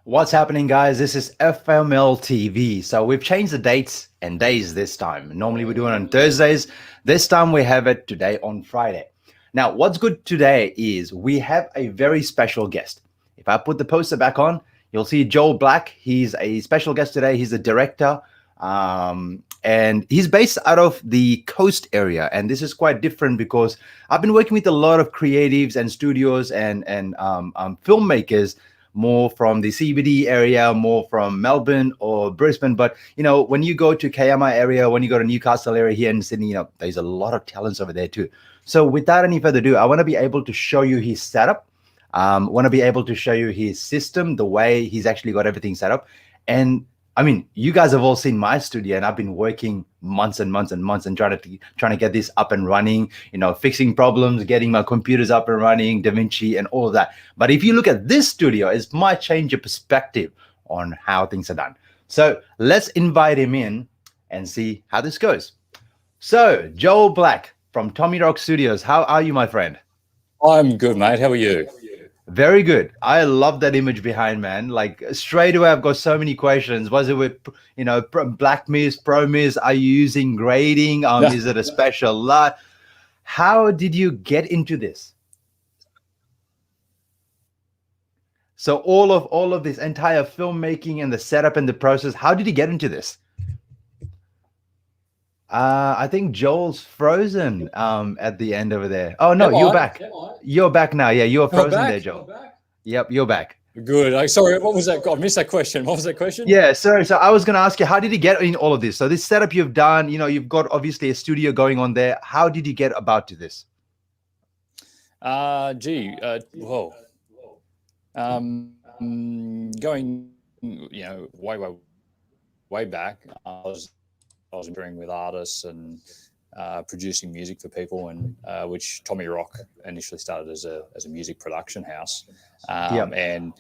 What's happening, guys? This is FML TV. So we've changed the dates and days this time. Normally we do it on Thursdays. This time we have it today on Friday. Now, what's good today is we have a very special guest. If I put the poster back on, you'll see Joel Black. He's a special guest today. He's a director. And he's based out of the coast area. And this is quite different because I've been working with a lot of creatives and studios and filmmakers more from the CBD area, more from Melbourne or Brisbane. But, you know, when you go to Kiama area, when you go to Newcastle area here in Sydney, you know, there's a lot of talents over there too. So without any further ado, I want to be able to show you his setup. Want to be able to show you his system, the way he's actually got everything set up. And I mean, you guys have all seen my studio, and I've been working months and months and months and trying to get this up and running, you know, fixing problems, getting my computers up and running, Davinci and all of that. But if you look at this studio, it might change your perspective on how things are done. So let's invite him in and see how this goes. So Joel Black from Tommirock Studios, how are you, my friend? I'm good, mate. How are you? Very good. I love that image behind, man. Like straight away, I've got so many questions. Was it with, you know, Black Mist, Pro Mist? Are you using grading? Is it a special lot? How did you get into this? So all of this entire filmmaking and the setup and the process, how did you get into this? I think Joel's frozen at the end over there. Oh no, you're back. You're back now. Yeah, you're frozen there, Joel. Yep, you're back. Good. Sorry, what was that? I missed that question. What was that question? Yeah, sorry. So I was going to ask you, how did you get in all of this? So this setup you've done, you know, you've got obviously a studio going on there. How did you get about to this? Whoa. Going, you know, way back, I was touring with artists and producing music for people, and which Tommirock initially started as a music production house. And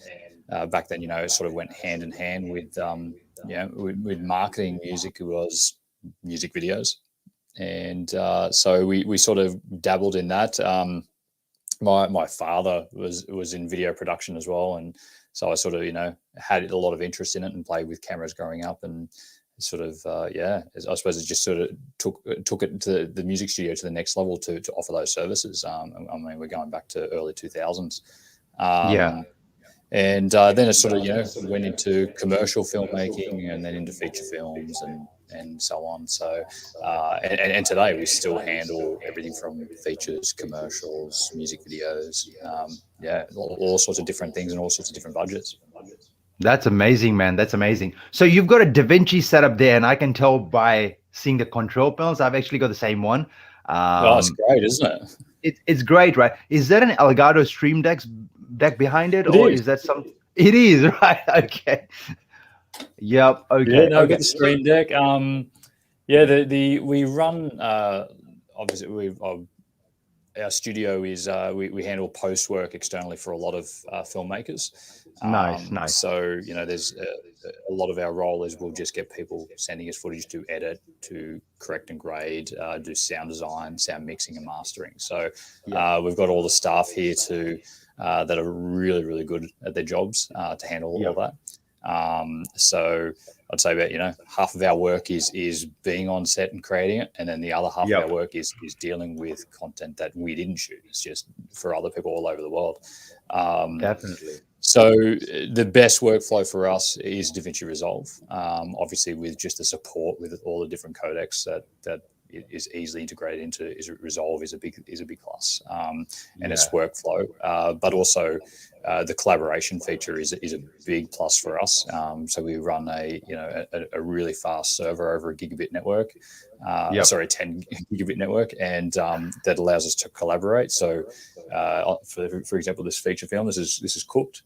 back then, you know, it sort of went hand in hand with you know, with marketing music. It was music videos, and so we sort of dabbled in that. My father was in video production as well, and so I sort of, you know, had a lot of interest in it and played with cameras growing up, and sort of I suppose it just sort of took it to the music studio to the next level to offer those services. I mean, we're going back to early 2000s. And then it sort of, you know, went into commercial filmmaking and then into feature films and so on. So and today we still handle everything from features, commercials, music videos, all sorts of different things and all sorts of different budgets. That's amazing, man. That's amazing. So you've got a Davinci setup there, and I can tell by seeing the control panels. I've actually got the same one. It's great, isn't it? It's great, right? Is that an Elgato Stream Deck behind it, or is that some? It is, right? Okay. Yep. Okay. Yeah, no, we got the Stream Deck. We run. Obviously, our studio is we handle post work externally for a lot of filmmakers. Nice. So, you know, there's a lot of our role is we'll just get people sending us footage to edit, to correct and grade, do sound design, sound mixing and mastering. So we've got all the staff here that are really, really good at their jobs to handle all that. So I'd say about, you know, half of our work is being on set and creating it, and then the other half of our work is dealing with content that we didn't shoot. It's just for other people all over the world. Definitely. So the best workflow for us is Davinci Resolve, obviously with just the support with all the different codecs that is easily integrated into Resolve is a big plus, and its workflow, but also the collaboration feature is a big plus for us. So we run a really fast server over a gigabit network, 10 gigabit network, and that allows us to collaborate. So for example, this feature film, this is cooked.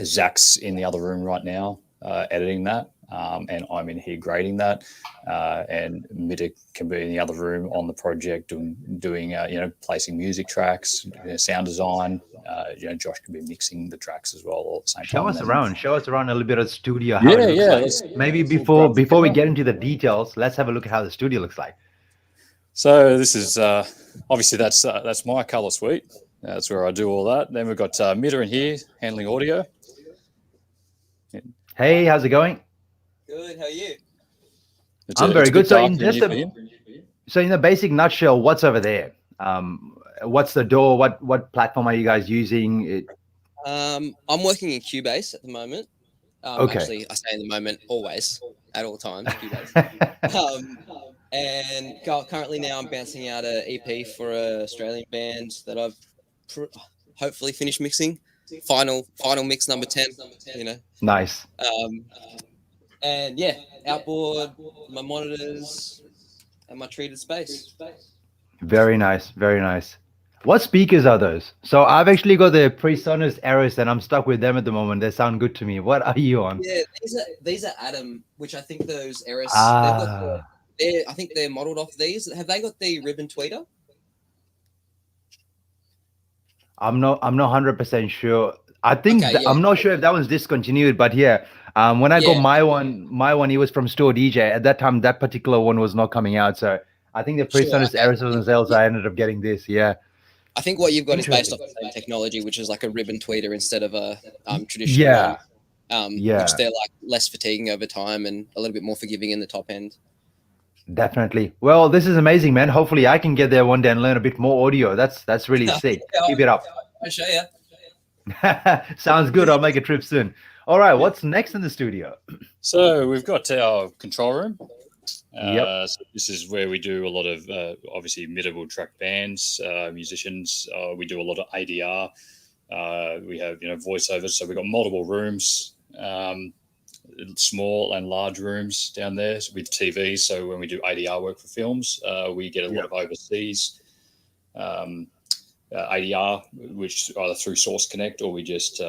Zach's in the other room right now editing that. And I'm in here grading that, and Mitta can be in the other room on the project doing placing music tracks, sound design. Josh can be mixing the tracks as well all at the same time. Show us around a little bit of the studio. How it looks like. Maybe before we get into the details, let's have a look at how the studio looks like. So this is obviously that's my color suite. That's where I do all that. Then we've got Mitta in here handling audio. Hey, how's it going? Good. How are you? I'm It's very a good. bit So dark in in just here for a you. so in a basic nutshell, what's over there? What's the door? What platform are you guys using? I'm working in Cubase at the moment. Okay. Actually, I say in the moment, always, at all times, Cubase. Um, and currently now I'm bouncing out a EP for a Australian band that I've hopefully finished mixing. Final mix number 10. You know. Nice. Um, and yeah, outboard, my monitors, and my treated space. Very nice. Very nice. What speakers are those? So I've actually got the PreSonus Aeros and I'm stuck with them at the moment. They sound good to me. What are you on? Yeah, these are Atom, which I think those Eris they've got Ah, I think they're modeled off these. Have they got the ribbon tweeter? I'm not 100% sure. I think Okay, yeah, I'm not sure if that one's discontinued, but yeah. When I got yeah, my one, he was from Store DJ. At that time, that particular one was not coming out. So I think the sure. PreSonus Okay, Aeros was on sale, so yeah. I ended up getting this. Yeah. I think what you've got is based off Interesting. the same technology, which is like a ribbon tweeter instead of a traditional one. Yeah. Which Yeah. they're like less fatiguing over time and a little bit more forgiving in the top end. Definitely. Well, this is amazing, man. Hopefully, I can get there one day and learn a bit more audio. That's really sick. Yeah, Keep it up. I'll show you. Sounds good. I'll make a trip soon. All right. What's next in the studio? So we've got our control room. Yep. So this is where we do a lot of obviously mid-level track bands, musicians. We do a lot of ADR. We have voiceovers. So we've got multiple rooms, small and large rooms down there with TVs. So when we do ADR work for films, we get a lot of overseas ADR, which either through Source Connect or we just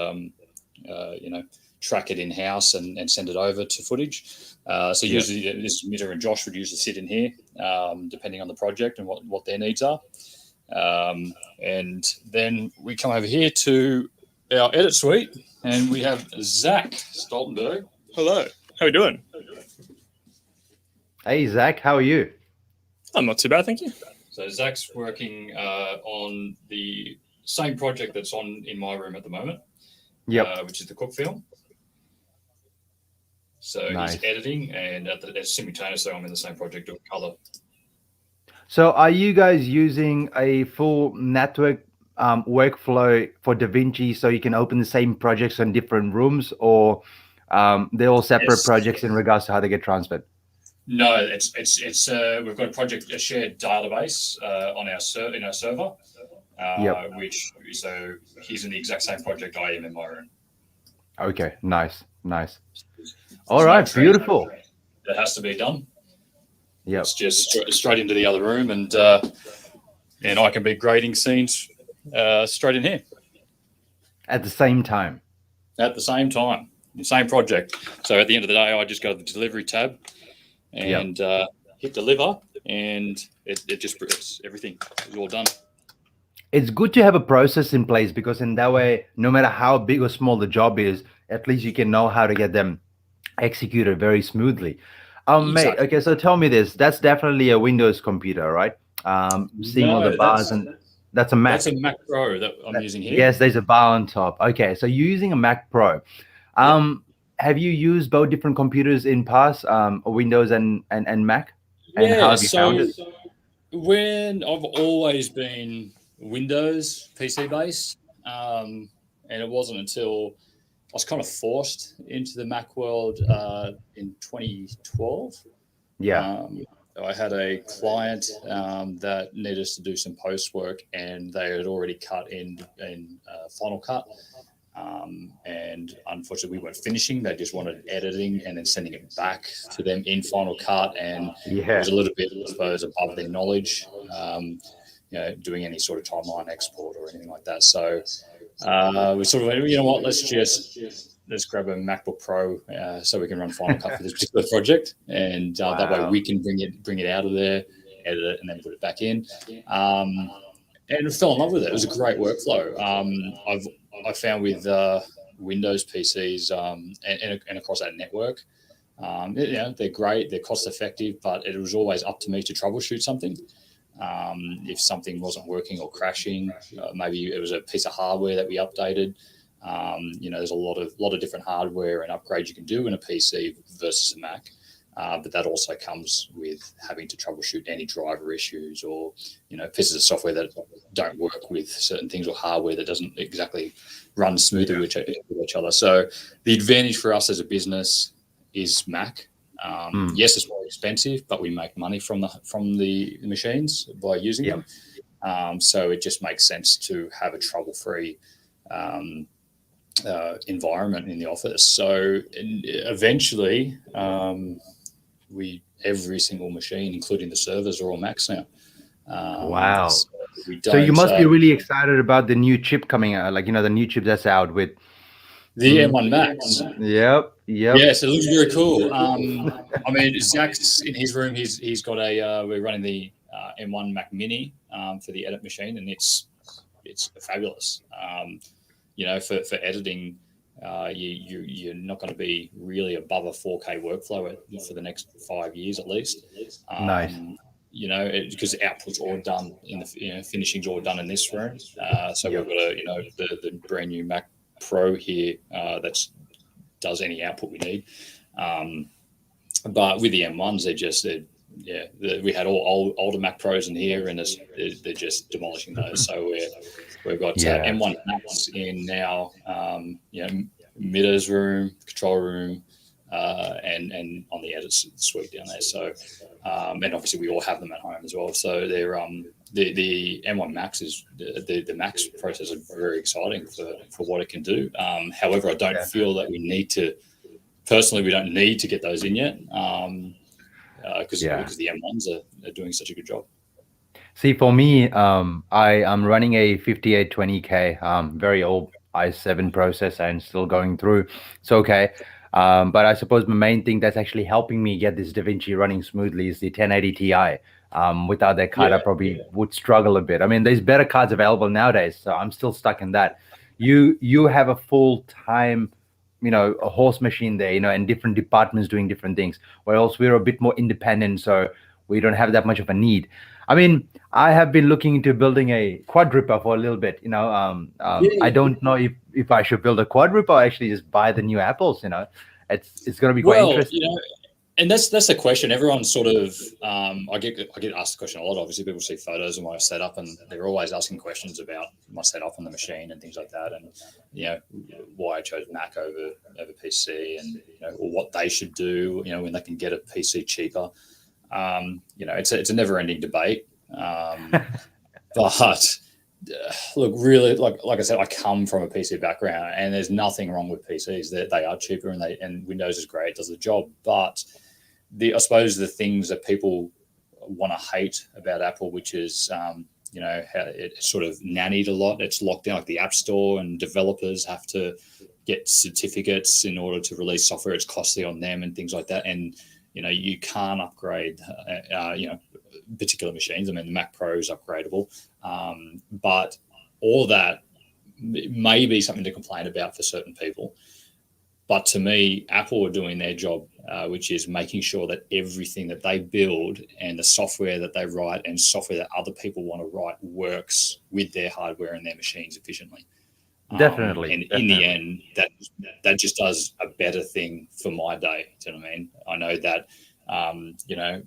track it in house and send it over to footage. So usually this Mitter and Josh would usually sit in here, depending on the project and what their needs are. And then we come over here to our edit suite, and we have Zach Stoltenberg. Hello. How are you doing? Hey, Zach. How are you? I'm not too bad, thank you. So Zach's working on the same project that's on in my room at the moment, which is the Cook film. So Nice. he's editing, and simultaneously I'm in the same project doing color. So, are you guys using a full network workflow for Davinci so you can open the same projects in different rooms, or they're all separate projects in regards to how they get transferred? No, it's we've got a shared database on our server, which so he's in the exact same project I am in my room. Okay, nice. All right, beautiful. That has to be done. Yeah, It's just straight into the other room, and I can be grading scenes straight in here at the same time. At the same time, the same project. So at the end of the day, I just go to the delivery tab and hit deliver, and everything is all done. It's good to have a process in place because in that way, no matter how big or small the job is, at least you can know how to get them executed very smoothly. Mate, okay, so tell me this. That's definitely a Windows computer, right? Seeing all the bars, and that's a Mac. That's a Mac Pro that I'm using here. Yes, there's a bar on top. Okay, so you're using a Mac Pro. Have you used both different computers in past, Windows and Mac? And how have you found it? When I've always been Windows PC based, and it wasn't until I was kind of forced into the Mac world in 2012. I had a client that needed us to do some post work, and they had already cut in Final Cut. And unfortunately, we weren't finishing. They just wanted editing and then sending it back to them in Final Cut, and it was a little bit, I suppose, above their knowledge. Doing any sort of timeline export or anything like that. So we sort of went, you know what, let's grab a MacBook Pro so we can run Final Cut for this particular project, and that way we can bring it out of there, edit it, and then put it back in. And I fell in love with it. It was a great workflow. I found with Windows PCs and across that network, they're great, they're cost effective, but it was always up to me to troubleshoot something. If something wasn't working or crashing, maybe it was a piece of hardware that we updated. There's a lot of different hardware and upgrades you can do in a PC versus a Mac. But that also comes with having to troubleshoot any driver issues or, pieces of software that don't work with certain things or hardware that doesn't exactly run smoothly with each other. So the advantage for us as a business is Mac. Yes, it's more expensive, but we make money from the machines by using them. So it just makes sense to have a trouble-free environment in the office. So eventually, every single machine, including the servers, are all Macs now. Wow. So you must be really excited about the new chip coming out, the new chip that's out with the M1 Max. Yep. Yes, it looks very cool. Zach's in his room. He's got we're running the M1 Mac Mini for the edit machine, and it's fabulous. For editing, you're not going to be really above a 4K workflow for the next 5 years at least. Nice. Because output's all done in the finishing's all done in this room. So we've got the brand new Mac Pro here that does any output we need. But with the M1s, we had all older Mac Pros in here, and they're just demolishing those. So we've got M1 Macs in now. Midda's room, control room, and on the edit suite down there. So, and obviously we all have them at home as well. So they're the M1 Max is the Max processor is very exciting for what it can do. However, I don't feel that we don't need to get those in yet. Because the M1s are doing such a good job. See, for me, I am running a 5820K, very old i7 processor and still going through. It's okay. But I suppose the main thing that's actually helping me get this Davinci running smoothly is the 1080 Ti. Without that card, I probably would struggle a bit. I mean, there's better cards available nowadays, so I'm still stuck in that. You have a full-time, a horse machine there, and different departments doing different things, whereas we're a bit more independent, so we don't have that much of a need. I mean, I have been looking into building a quadripper for a little bit, I don't know if I should build a quadripper or actually just buy the new Apples, it's going to be quite interesting. And that's the question. Everyone's sort of, I get asked the question a lot. Obviously, people see photos of my setup, and they're always asking questions about my setup on the machine and things like that, and why I chose Mac over PC, and or what they should do, when they can get a PC cheaper. It's a never-ending debate. But look, really, like I said, I come from a PC background, and there's nothing wrong with PCs. They are cheaper, and Windows is great, does the job, but I suppose the things that people want to hate about Apple, which is, how it's sort of nannied a lot. It's locked down, like the App Store, and developers have to get certificates in order to release software. It's costly on them and things like that. And, you can't upgrade, particular machines. I mean, the Mac Pro is upgradable. But all that may be something to complain about for certain people. But to me, Apple are doing their job, which is making sure that everything that they build and the software that they write and software that other people want to write works with their hardware and their machines efficiently. Definitely. And in the end, that just does a better thing for my day. Do you know what I mean? I know that,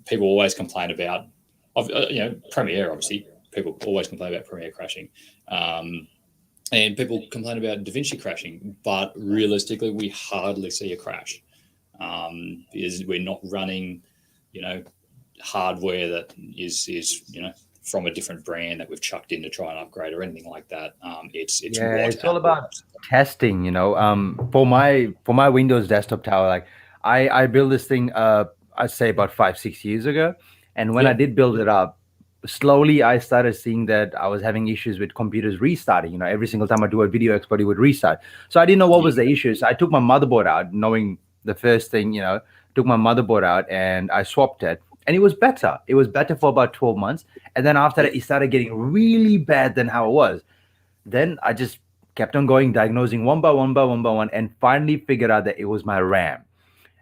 people always complain about, Premiere, obviously. People always complain about Premiere crashing. And people complain about Davinci crashing, but realistically, we hardly see a crash because we're not running, hardware that is from a different brand that we've chucked in to try and upgrade or anything like that. It's all about testing. For my Windows desktop tower, I built this thing, I'd say about 5-6 years ago, and when I did build it up, slowly I started seeing that I was having issues with computers restarting. Every single time I do a video export, it would restart. So I didn't know what was the issue. So I took my motherboard out, knowing the first thing, took my motherboard out and I swapped it. And it was better. It was better for about 12 months. And then after that, it started getting really bad than how it was. Then I just kept on going, diagnosing one by one, and finally figured out that it was my RAM.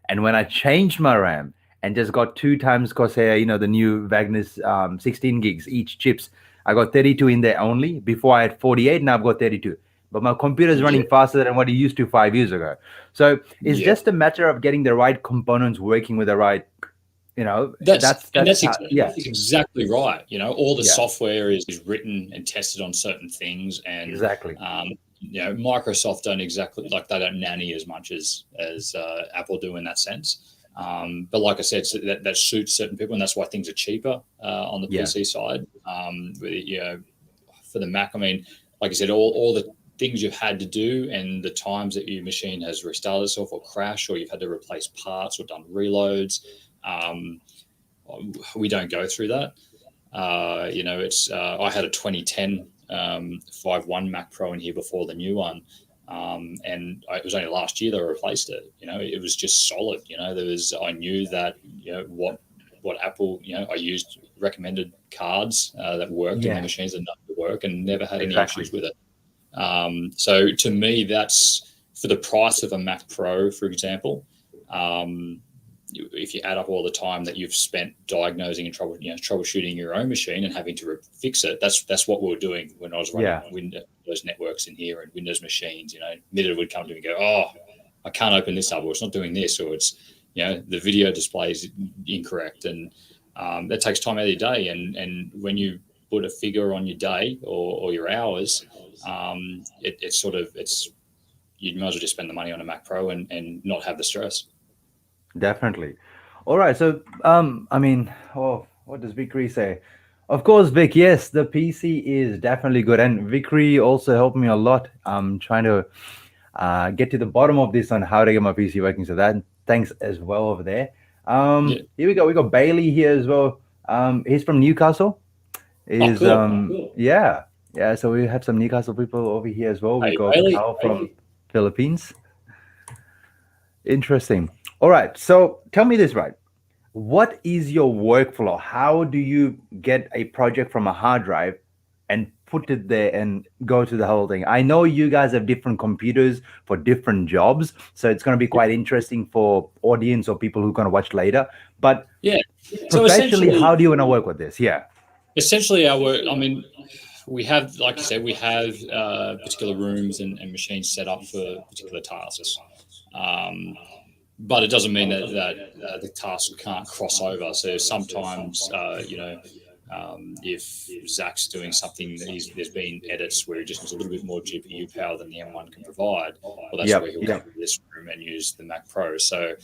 And when I changed my RAM, and just got 2 times Corsair, the new Wagner's 16 gigs each chips. I got 32 in there only. Before I had 48, now I've got 32. but my computer is running faster than what it used to 5 years ago. So it's just a matter of getting the right components working with the right, That's yeah, exactly right. All the software is written and tested on certain things, and exactly. Microsoft they don't nanny as much as Apple do in that sense. But like I said, so that suits certain people, and that's why things are cheaper on the PC side. For the Mac, I mean, like I said, all the things you've had to do and the times that your machine has restarted itself or crashed, or you've had to replace parts or done reloads. We don't go through that. I had a 2010 5.1 Mac Pro in here before the new one. And it was only last year they replaced it. It was just solid. I knew that, what Apple, I used recommended cards that worked in the machines enough to work, and never had any issues with it. So to me, that's for the price of a Mac Pro, for example. If you add up all the time that you've spent diagnosing and troubleshooting your own machine and having to fix it, that's what we were doing when I was running Windows networks in here and Windows machines. Midget would come to me and go, "Oh, I can't open this up, or it's not doing this, or it's the video display is incorrect," and that takes time out of your day. And when you put a figure on your day or your hours, you might as well just spend the money on a Mac Pro and not have the stress. Definitely. All right. So, what does Vickery say? Of course, Vic, yes, the PC is definitely good. And Vickery also helped me a lot. I'm trying to get to the bottom of this on how to get my PC working. So that thanks as well over there. Here we go. We got Bailey here as well. He's from Newcastle. Cool. Yeah. So we have some Newcastle people over here as well. We got Carl from Philippines. Interesting. All right. So tell me this, right? What is your workflow? How do you get a project from a hard drive and put it there and go to the whole thing? I know you guys have different computers for different jobs, so it's going to be quite interesting for audience or people who are going to watch later. But professionally, how do you want to work with this? Yeah. Essentially, our work, we have, like you said, particular rooms and machines set up for particular tasks. But it doesn't mean that the task can't cross over. So sometimes, if Zach's doing something, there's been edits where he just needs a little bit more GPU power than the M1 can provide. Well, that's where he'll come to this room and use the Mac Pro. So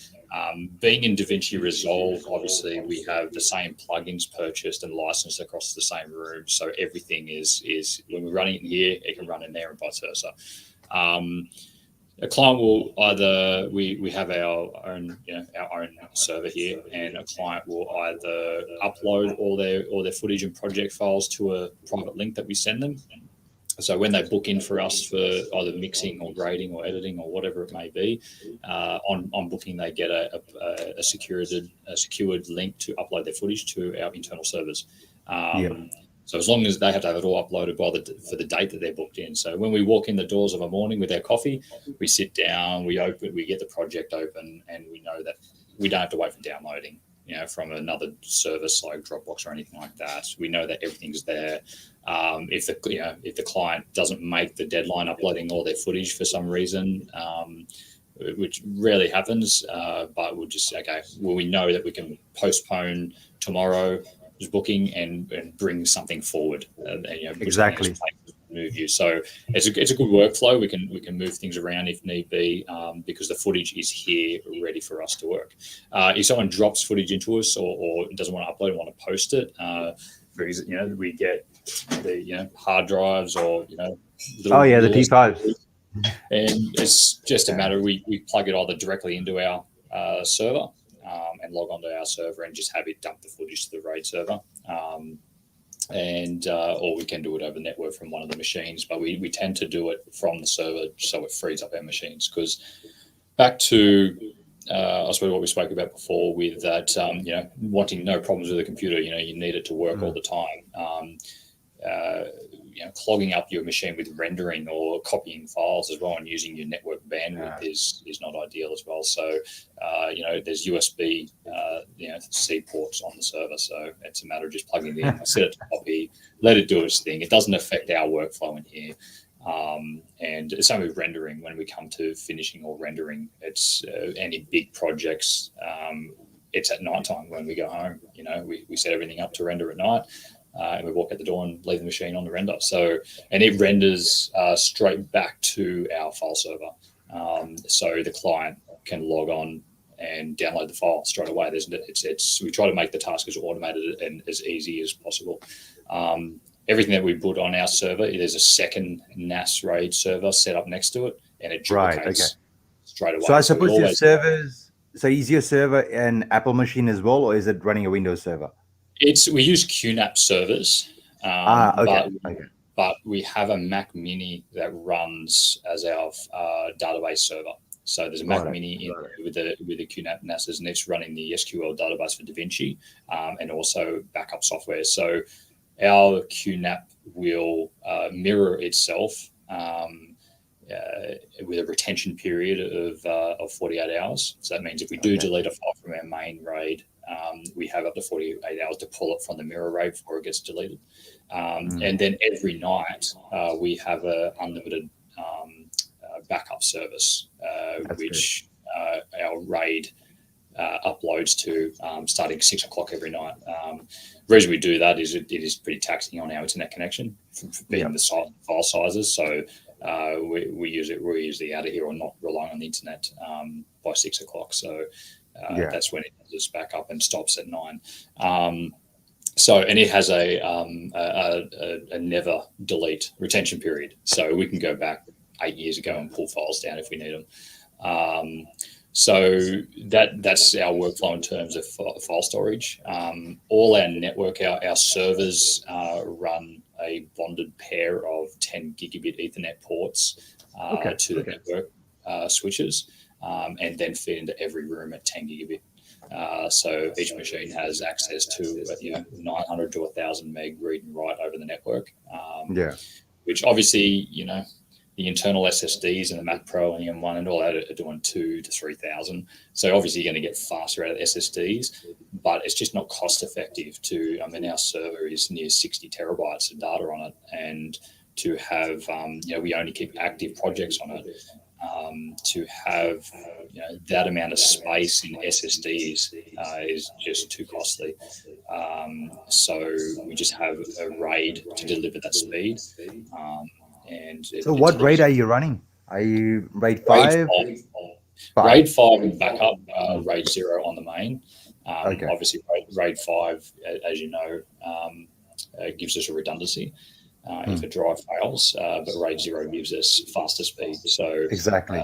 being in Davinci Resolve, obviously, we have the same plugins purchased and licensed across the same room. So everything is when we're running it in here, it can run in there and vice versa. A client will either we have our own server here, and a client will either upload all their footage and project files to a private link that we send them. So when they book in for us for either mixing or grading or editing or whatever it may be, on booking they get a secured link to upload their footage to our internal servers. So as long as they have to have it all uploaded for the date that they're booked in. So when we walk in the doors of a morning with our coffee, we sit down, we get the project open, and we know that we don't have to wait for downloading, from another service like Dropbox or anything like that. We know that everything's there. If the client doesn't make the deadline uploading all their footage for some reason, which rarely happens, but we know that we can postpone tomorrow booking and bring something forward. Exactly. Move you. So it's a good workflow. We can move things around if need be, because the footage is here ready for us to work. If someone drops footage into us or doesn't want to upload and want to post it, we get the hard drives or the T5s. And it's just a matter we plug it either directly into our server. And log onto our server and just have it dump the footage to the RAID server, or we can do it over network from one of the machines. But we tend to do it from the server so it frees up our machines. Because back to I suppose what we spoke about before with that, wanting no problems with the computer. You need it to work all the time. Clogging up your machine with rendering or copying files as well and using your network bandwidth is not ideal as well. So, there's USB, C ports on the server. So it's a matter of just plugging it in. I set it to copy, let it do its thing. It doesn't affect our workflow in here. And same with rendering. When we come to finishing or rendering, it's any big projects. It's at night time when we go home. You know, we set everything up to render at night, and we walk out the door and leave the machine on the render. So, and it renders straight back to our file server. So the client can log on and download the file straight away. We try to make the task as automated and as easy as possible. Everything that we put on our server, there's a second NAS RAID server set up next to it, and it duplicates straight away. So I suppose your servers. So is your server an Apple machine as well, or is it running a Windows server? We use QNAP servers. But we have a Mac Mini that runs as our database server. So there's a Mac Mini in there with the QNAP NASs, and it's running the SQL database for Davinci and also backup software. So our QNAP will mirror itself with a retention period of 48 hours. So that means if we do delete a file from our main RAID, we have up to 48 hours to pull it from the mirror RAID before it gets deleted. And then every night we have a unlimited backup service, which our RAID uploads to starting 6 o'clock every night. The reason we do that is it is pretty taxing on our internet connection, being the file sizes. So we use the out of here or not relying on the internet by 6 o'clock. So that's when it does its back up and stops at 9. So, and it has a never delete retention period. So we can go back 8 years ago and pull files down if we need them. So that's our workflow in terms of file storage. All our network, our servers run a bonded pair of 10 gigabit Ethernet ports to the network switches, and then feed into every room at 10 gigabit. So each machine has access to 900 to 1,000 meg read and write over the network. Which obviously, the internal SSDs and the Mac Pro and the M1 and all that are doing 2,000 to 3,000. So obviously you're going to get faster out of the SSDs, but it's just not cost effective our server is near 60 terabytes of data on it. And to have, we only keep active projects on it. To have that amount of space in SSDs is just too costly. So we just have a RAID to deliver that speed. So what RAID are you running? Are you RAID 5? RAID 5 and backup, RAID 0 on the main. Obviously, RAID 5, as you know, gives us a redundancy if a drive fails, but RAID 0 gives us faster speed. So exactly.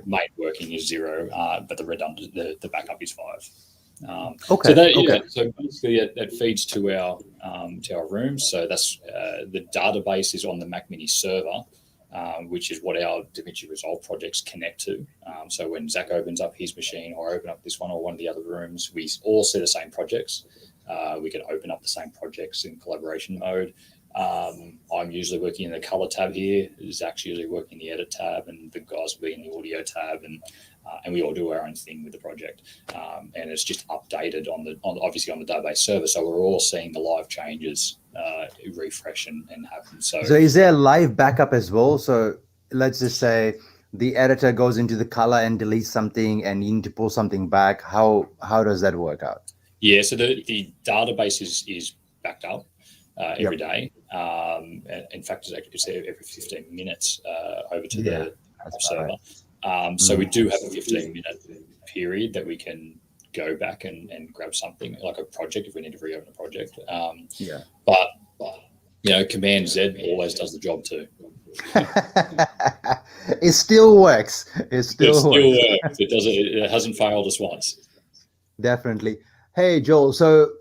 Main working is 0, but the backup is 5. So basically it feeds to our rooms. So that's the database is on the Mac Mini server, which is what our Davinci Resolve projects connect to. So when Zach opens up his machine or open up this one or one of the other rooms, we all see the same projects. We can open up the same projects in collaboration mode. I'm usually working in the color tab here. Zach's usually working in the edit tab, and the guys will be in the audio tab, and we all do our own thing with the project. And it's just updated obviously on the database server, so we're all seeing the live changes refresh and happen. So is there a live backup as well? So let's just say the editor goes into the color and deletes something, and you need to pull something back. How does that work out? Yeah, so the database is backed up every day. In fact, it's every 15 minutes over to the server. So we do have a 15-minute period that we can go back and grab something like a project if we need to reopen a project. But Command Z always does the job too. It still works. It still works. It hasn't failed us once. Definitely. Hey, Joel. So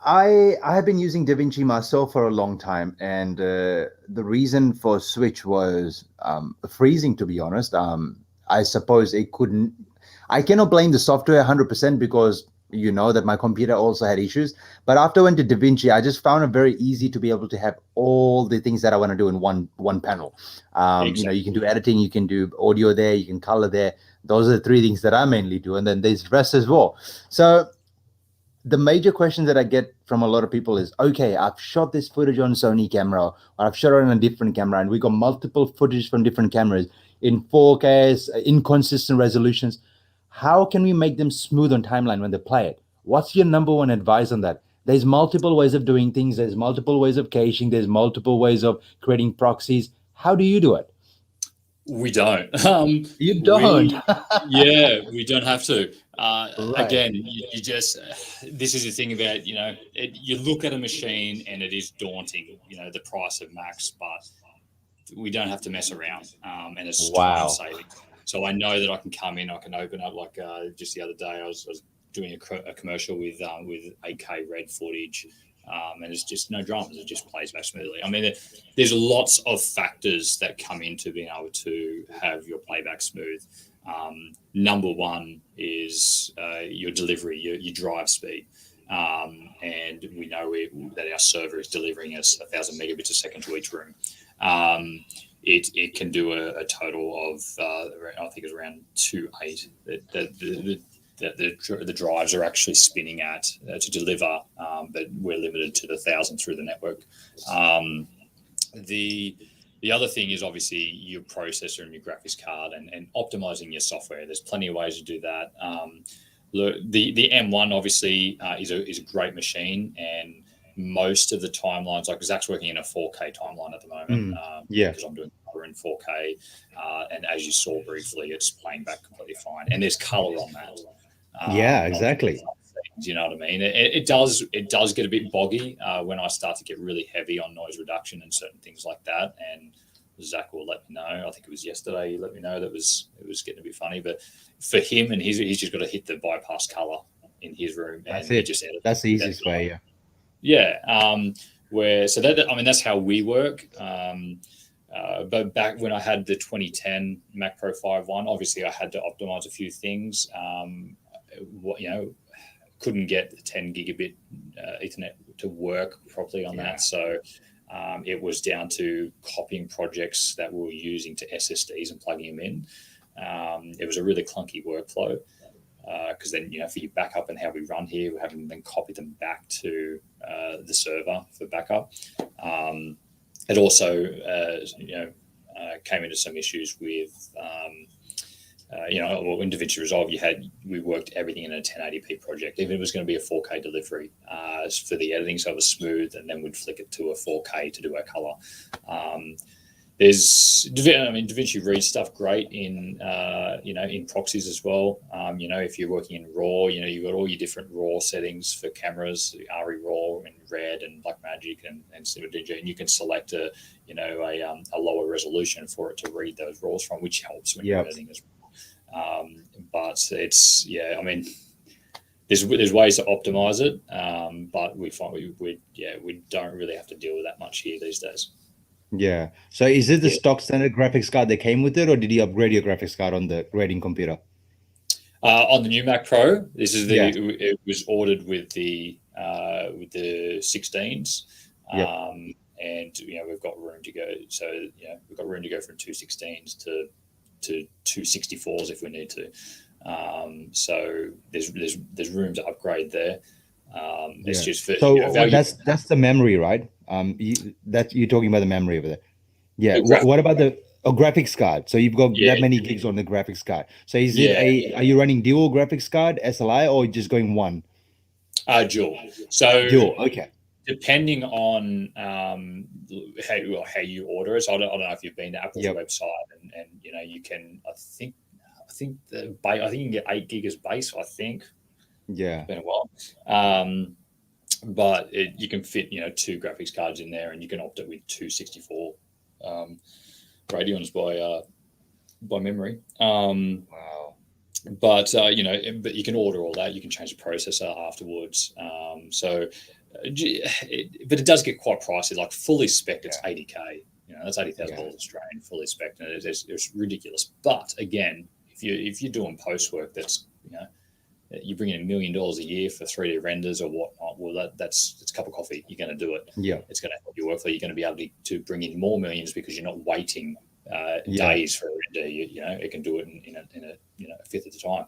I have been using Davinci myself for a long time, and the reason for switch was freezing, to be honest. I suppose I cannot blame the software 100% because that my computer also had issues. But after I went to Davinci, I just found it very easy to be able to have all the things that I want to do in one panel. Exactly. You can do editing, you can do audio there, you can color there. Those are the 3 things that I mainly do, and then there's rest as well. So the major question that I get from a lot of people is, okay, I've shot this footage on Sony camera, or I've shot it on a different camera, and we got multiple footage from different cameras in 4Ks, inconsistent resolutions. How can we make them smooth on timeline when they play it? What's your number one advice on that? There's multiple ways of doing things. There's multiple ways of caching. There's multiple ways of creating proxies. How do you do it? We don't. You don't. We don't have to. Right. Again, you just, this is the thing about, you look at a machine and it is daunting, the price of Macs, but we don't have to mess around, and it's time saving. So I know that I can come in, I can open up, like just the other day, I was doing a commercial with 8K red footage, and it's just no dramas. It just plays back smoothly. I mean, there's lots of factors that come into being able to have your playback smooth. Number one is your delivery, your drive speed. And we know that our server is delivering us 1,000 megabits a second to each room. It can do a total of, I think it's around 2.8 that the drives are actually spinning at to deliver, but we're limited to the 1,000 through the network. The other thing is obviously your processor and your graphics card and optimizing your software. There's plenty of ways to do that. The M1 obviously is a great machine, and most of the timelines, like Zach's working in a 4K timeline at the moment, because I'm doing color in 4K, and as you saw briefly, it's playing back completely fine, and there's color on that. Exactly. Do you know what I mean? It does get a bit boggy when I start to get really heavy on noise reduction and certain things like that. And Zach will let me know. I think it was yesterday. He let me know that it was getting a bit funny. But for him, and he's just got to hit the bypass color in his room. That's and it. Just that's the easiest way. That's how we work. But back when I had the 2010 Mac Pro 5.1, obviously I had to optimize a few things. Couldn't get the 10 gigabit Ethernet to work properly on that. So it was down to copying projects that we were using to SSDs and plugging them in. It was a really clunky workflow because then, for your backup and how we run here, we're having to then copy them back to the server for backup. It also, came into some issues with in Davinci Resolve, we worked everything in a 1080p project. Even if it was going to be a 4K delivery for the editing, so it was smooth, and then we'd flick it to a 4K to do our color. Davinci reads stuff great in proxies as well. If you're working in RAW, you've got all your different RAW settings for cameras, RE RAW and Red and Blackmagic and CinemaDJ, and you can select a lower resolution for it to read those RAWs from, which helps when you're editing as well. But it's there's ways to optimize it, but we find we don't really have to deal with that much here these days. Yeah. So is it the stock standard graphics card that came with it, or did you upgrade your graphics card on the grading computer? On the new Mac Pro, this is it was ordered with the 16s, and we've got room to go. So we've got room to go from 216s to 264s if we need to. So there's room to upgrade there. It's just for that's the memory, right? You're talking about the memory over there. Yeah. What about the graphics card? So you've got that many gigs on the graphics card. So are you running dual graphics card SLI or just going one? Dual. So dual. Okay. Depending on how you order it. So I don't know if you've been to Apple's website and you can. I think you can get 8 gig as base. I think. Yeah. It's been a while. But you can fit 2 graphics cards in there, and you can opt it with 264 Radeons by memory. Wow. But you can order all that. You can change the processor afterwards. But it does get quite pricey. Like fully spec, it's $80K. That's $80,000 Australian fully spec, and it's ridiculous. But again, if you're doing post work, that's you bring in $1 million a year for 3D renders or whatnot. Well, that's a cup of coffee. You're going to do it. Yeah, it's going to help your workflow. You're going to be able to bring in more millions because you're not waiting days for a render. It can do it in a fifth at the time.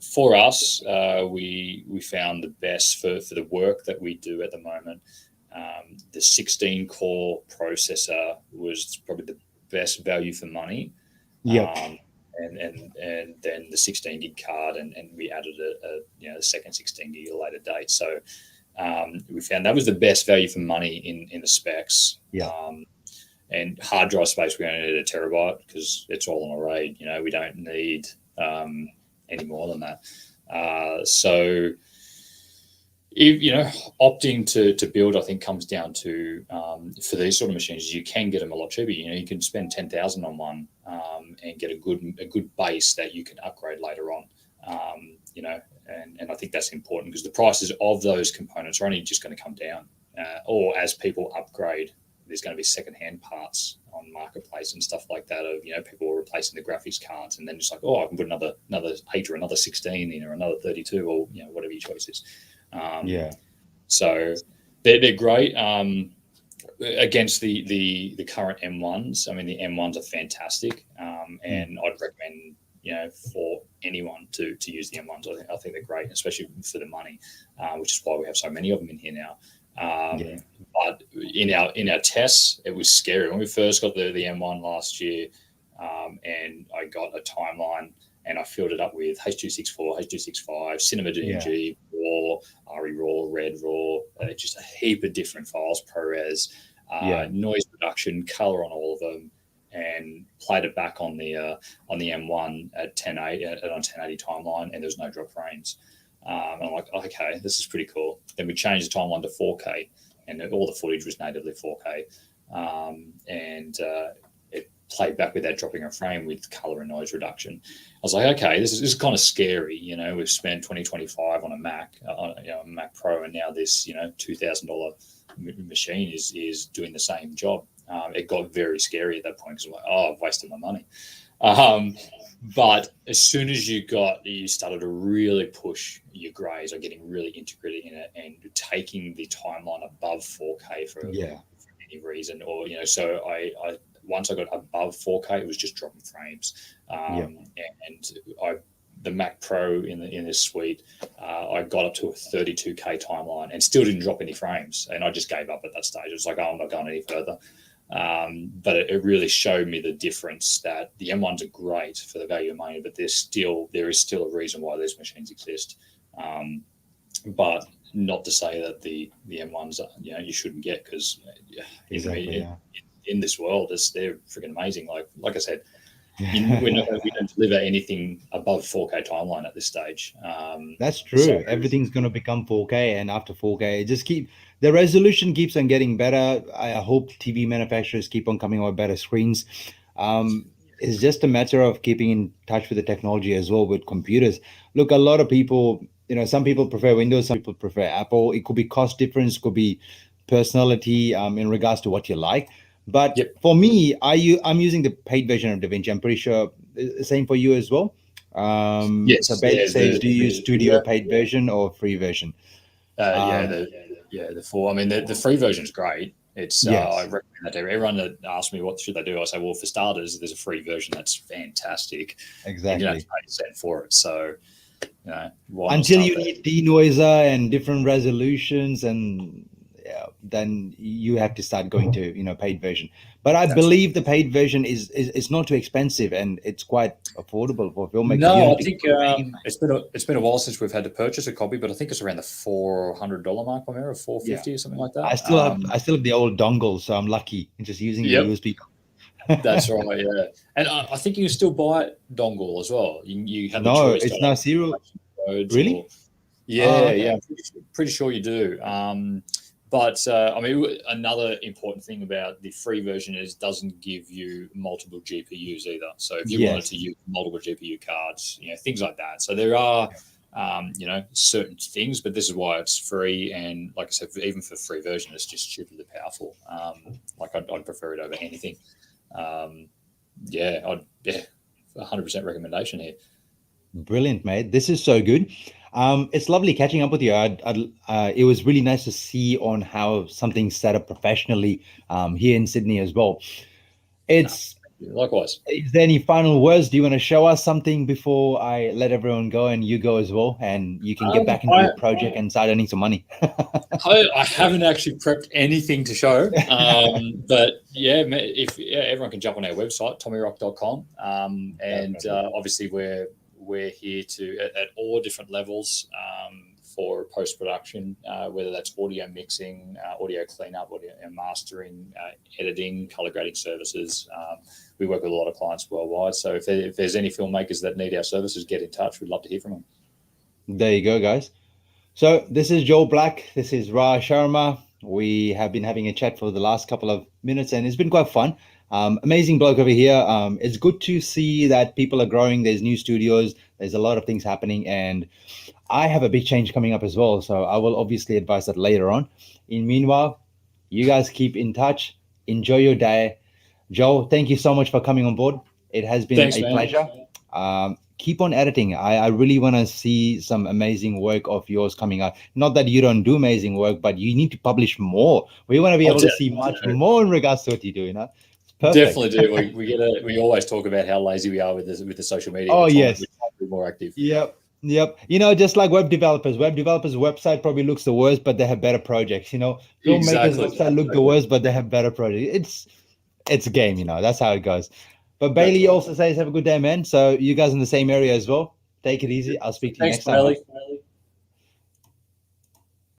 For us, we found the best for the work that we do at the moment. The 16 core processor was probably the best value for money. Yeah. And then the 16 gig card, and we added the second 16 gig at a later date. So we found that was the best value for money in the specs. Yeah. And hard drive space, we only need a terabyte because it's all on a RAID. We don't need any more than that. So opting to build, I think, comes down to for these sort of machines, you can get them a lot cheaper. You can spend 10,000 on one and get a good base that you can upgrade later on. And I think that's important because the prices of those components are only just going to come down, or as people upgrade, there's going to be secondhand parts on marketplace and stuff like that. Of people are replacing the graphics cards, and then just like, I can put another 8 or another 16 in, or another 32, or whatever your choice is. So they're great against the current M1s. I mean, the M1s are fantastic, and I'd recommend for anyone to use the M1s. I think they're great, especially for the money, which is why we have so many of them in here now. But in our tests, it was scary when we first got the M1 last year, and I got a timeline. And I filled it up with H.264, H.265, Cinema DNG, RAW, RE RAW, Red RAW, just a heap of different files, ProRes, noise reduction, color on all of them, and played it back on the M1 at 1080 on 1080 timeline, and there was no drop frames. And I'm like, okay, this is pretty cool. Then we changed the timeline to 4K, and all the footage was natively 4K, and it played back without dropping a frame with color and noise reduction. I was like, okay, this is kind of scary. We've spent $20-25 on a Mac, a Mac Pro, and now this $2,000 machine is doing the same job. It got very scary at that point because I'm like, I've wasted my money. But as soon as you started to really push your grays, or getting really integrated in it, and taking the timeline above 4K for any reason, or so I once I got above 4K, it was just dropping frames. And the Mac Pro in this suite, I got up to a 32K timeline and still didn't drop any frames. And I just gave up at that stage. It was like, I'm not going any further. But it really showed me the difference that the M1s are great for the value of money, but there is still a reason why these machines exist. But not to say that the M1s you shouldn't get, because in this world, they're freaking amazing. Like I said, we don't deliver anything above 4K timeline at this stage. That's true. So everything's going to become 4K, and after 4K, the resolution keeps on getting better. I hope TV manufacturers keep on coming out with better screens. It's just a matter of keeping in touch with the technology as well with computers. Look, a lot of people, some people prefer Windows, some people prefer Apple. It could be cost difference, could be personality in regards to what you like. But for me, I'm using the paid version of DaVinci. I'm pretty sure the same for you as well. Yes. So do you use Studio paid version or free version? The full. I mean, the free version is great. It's I recommend that to everyone that asks me what should they do. I say, well, for starters, there's a free version that's fantastic. Exactly. And you don't have to pay a cent for it. So until you need denoiser and different resolutions, and then you have to start going to paid version. But I believe the paid version is not too expensive, and it's quite affordable for filmmakers. No, I think it's been a while since we've had to purchase a copy, but I think it's around the $400 mark on there, or $450 or something like that. I still have the old dongle, so I'm lucky in just using the USB. That's right, yeah. And I think you can still buy dongle as well. You have the choice. It's now zero. Really? I'm pretty sure you do. But I mean, another important thing about the free version is it doesn't give you multiple GPUs either. So if you wanted to use multiple GPU cards, things like that. So there are, certain things, but this is why it's free. And like I said, even for free version, it's just stupidly powerful. I'd prefer it over anything. 100% recommendation here. Brilliant, mate. This is so good. It's lovely catching up with you. It was really nice to see on how something's set up professionally here in Sydney as well. It's Likewise. Is there any final words? Do you want to show us something before I let everyone go and you go as well? And you can get back into your project and start earning some money. I haven't actually prepped anything to show, but yeah, everyone can jump on our website, tommirock.com, and obviously we're here to at all different levels for post-production, whether that's audio mixing, audio cleanup, audio mastering, editing, color grading services. We work with a lot of clients worldwide. So if there's any filmmakers that need our services, get in touch. We'd love to hear from them. There you go, guys. So this is Joel Black. This is Rah Sharma. We have been having a chat for the last couple of minutes, and it's been quite fun. Amazing bloke over here. It's good to see that people are growing. There's new studios. There's a lot of things happening, and I have a big change coming up as well. So I will obviously advise that later on. In meanwhile, you guys keep in touch. Enjoy your day. Joel, thank you so much for coming on board. It has been a pleasure. Keep on editing. I really want to see some amazing work of yours coming out. Not that you don't do amazing work, but you need to publish more. We want to be able to see much more in regards to what you do, you know? It's perfect. Definitely do. We always talk about how lazy we are with the social media. Oh, yes. We're trying to be more active. Yep. You know, just like web developers' website probably looks the worst, but they have better projects. You know, filmmakers' website look the worst, but they have better projects. It's a game, you know. That's how it goes. But Bailey also says, have a good day, man. So you guys in the same area as well. Take it easy. I'll speak to you next time. Bailey.